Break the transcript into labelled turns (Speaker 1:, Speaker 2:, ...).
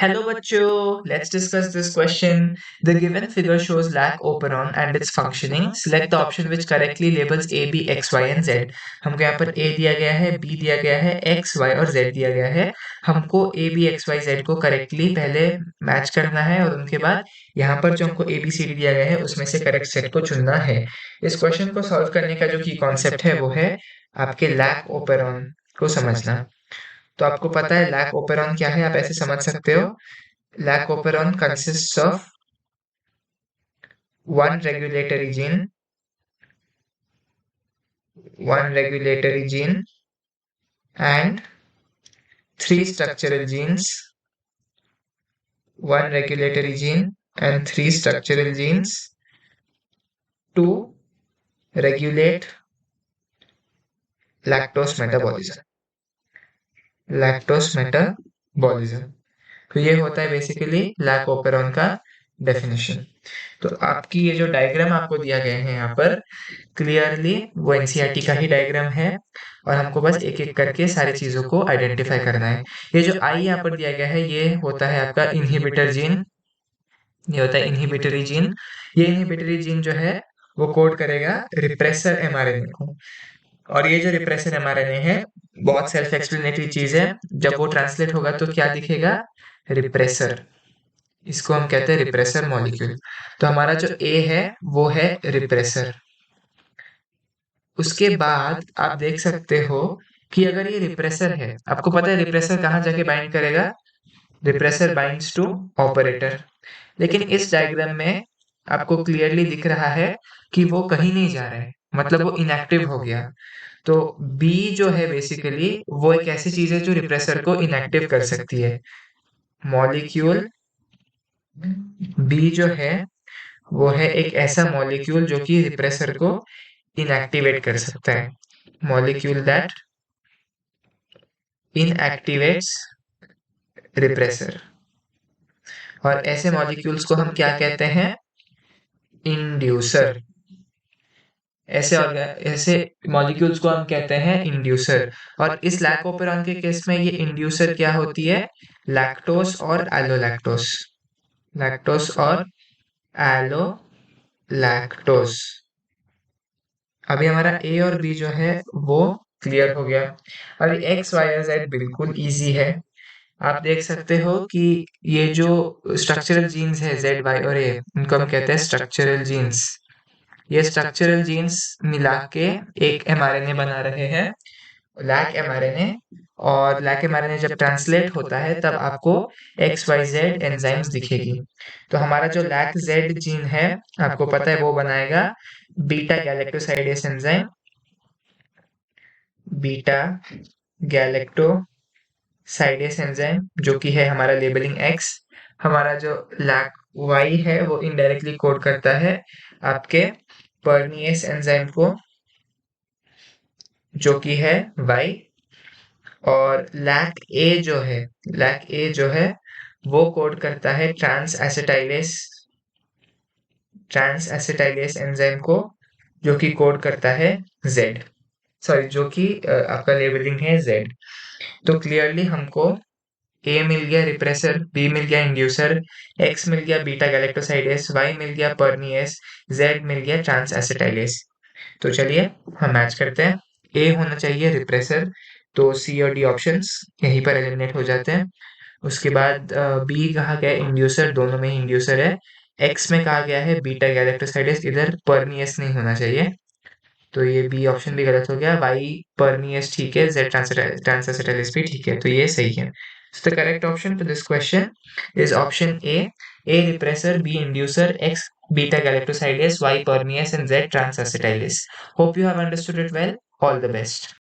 Speaker 1: Hello बच्चों, let's discuss this question. The given figure shows lac operon and its functioning. Select the option which correctly labels A, B, X, Y and Z. हमको यहाँ पर A दिया गया है, B दिया गया है, X, Y और Z दिया गया है. हमको A, B, X, Y, Z को करेक्टली पहले मैच करना है और उनके बाद यहाँ पर जो हमको A, B, C, D दिया गया है उसमें से करेक्ट सेट को चुनना है. इस क्वेश्चन को सॉल्व करने का जो की कॉन्सेप्ट है वो है आपके लैक ओपेरॉन को समझना. तो आपको पता है लैक ओपेरॉन क्या है, आप ऐसे समझ सकते हो. Lac operon consists of one regulatory gene and three structural genes, one regulatory gene and three structural genes to regulate lactose metabolism. तो ये होता है बेसिकली लैक ओपेरॉन का डेफिनेशन. तो आपकी ये जो डायग्राम आपको दिया गया है यहाँ पर क्लियरली वो एनसीईआरटी का ही डायग्राम है और हमको बस एक एक करके सारी चीजों को आइडेंटिफाई करना है. ये जो आई यहाँ पर दिया गया है ये होता है आपका इनहिबिटर जीन. ये होता है इनहिबिटरी जीन. ये इनहिबिटरी जीन जो है वो कोड करेगा रिप्रेसर एमआरएनए को. और ये जो रिप्रेसर एमआरएनए है बहुत सेल्फ एक्सप्लेनेटरी चीज है. जब वो ट्रांसलेट होगा तो क्या दिखेगा? रिप्रेसर. इसको हम कहते हैं रिप्रेसर मॉलिक्यूल. तो हमारा जो ए है वो है रिप्रेसर. उसके बाद आप देख सकते हो कि अगर ये रिप्रेसर है, आपको पता है रिप्रेसर कहाँ जाके बाइंड करेगा? Repressor binds to operator. लेकिन इस डायग्राम में आपको क्लियरली दिख रहा है कि वो कहीं नहीं जा रहा है, मतलब वो इनएक्टिव हो गया. तो बी जो है बेसिकली वो एक ऐसी चीज है जो रिप्रेसर को इनएक्टिव कर सकती है. मॉलिक्यूल बी जो है वो है एक ऐसा मॉलिक्यूल जो कि रिप्रेसर को इनएक्टिवेट कर सकता है. Molecule that inactivates repressor. और ऐसे मॉलिक्यूल्स को हम क्या कहते हैं? इंड्यूसर. ऐसे मॉलिक्यूल्स को हम कहते हैं इंड्यूसर. और इस लैकोपेरॉन के केस में ये इंड्यूसर क्या होती है? लैक्टोस और एलोलैक्टोस. लैक्टोस और एलोलैक्टोस. अभी हमारा ए और बी जो है वो क्लियर हो गया. अभी एक्स वाई और जेड बिल्कुल इजी है. आप देख सकते हो कि ये जो स्ट्रक्चरल जीन्स है जेड वाई और ए उनको हम कहते हैं स्ट्रक्चरल जीन्स. ये स्ट्रक्चरल जीन्स मिला के एक एमआरएनए बना रहे हैं, लैक एमआरएनए. और लैक एमआरएनए जब ट्रांसलेट होता है तब आपको एक्स वाई जेड एंजाइम्स दिखेगी. तो हमारा जो लैक जेड जीन है आपको पता है वो बनाएगा beta galactosidase enzyme. Beta galactosidase enzyme जो कि है हमारा लेबलिंग एक्स. हमारा जो लैक वाई है वो इनडायरेक्टली कोड करता है आपके परनिएस एंजाइम को जो कि है वाई. और लैक ए जो है वो कोड करता है ट्रांस एसिटाइलेस एंजाइम को जो कि कोड करता है जेड. सॉरी जो कि आपका लेबलिंग है जेड. तो क्लियरली हमको ए मिल गया रिप्रेसर, बी मिल गया इंड्यूसर, एक्स मिल गया बीटा गैलेक्टोसाइडेस, वाई मिल गया परनिएस, जेड मिल गया ट्रांस एसिटाइलेस. तो चलिए हम मैच करते हैं. ए होना चाहिए रिप्रेसर, तो सी और डी ऑप्शंस यहीं पर एलिमिनेट हो जाते हैं. उसके बाद बी कहा गया इंड्यूसर, दोनों में ही इंड्यूसर है. एक्स में कहा गया है बीटा गैलेक्टोसाइडेस, इधर परनियस नहीं होना चाहिए, तो ये बी ऑप्शन भी गलत हो गया. वाई परनियस ठीक है, जेड ट्रांसएसिटाइलेस भी ठीक है, तो ये सही है. So the correct option to this question is option A repressor, B inducer, X beta galactosidase, Y permease and Z transacetylase. Hope you have understood it well. All the best.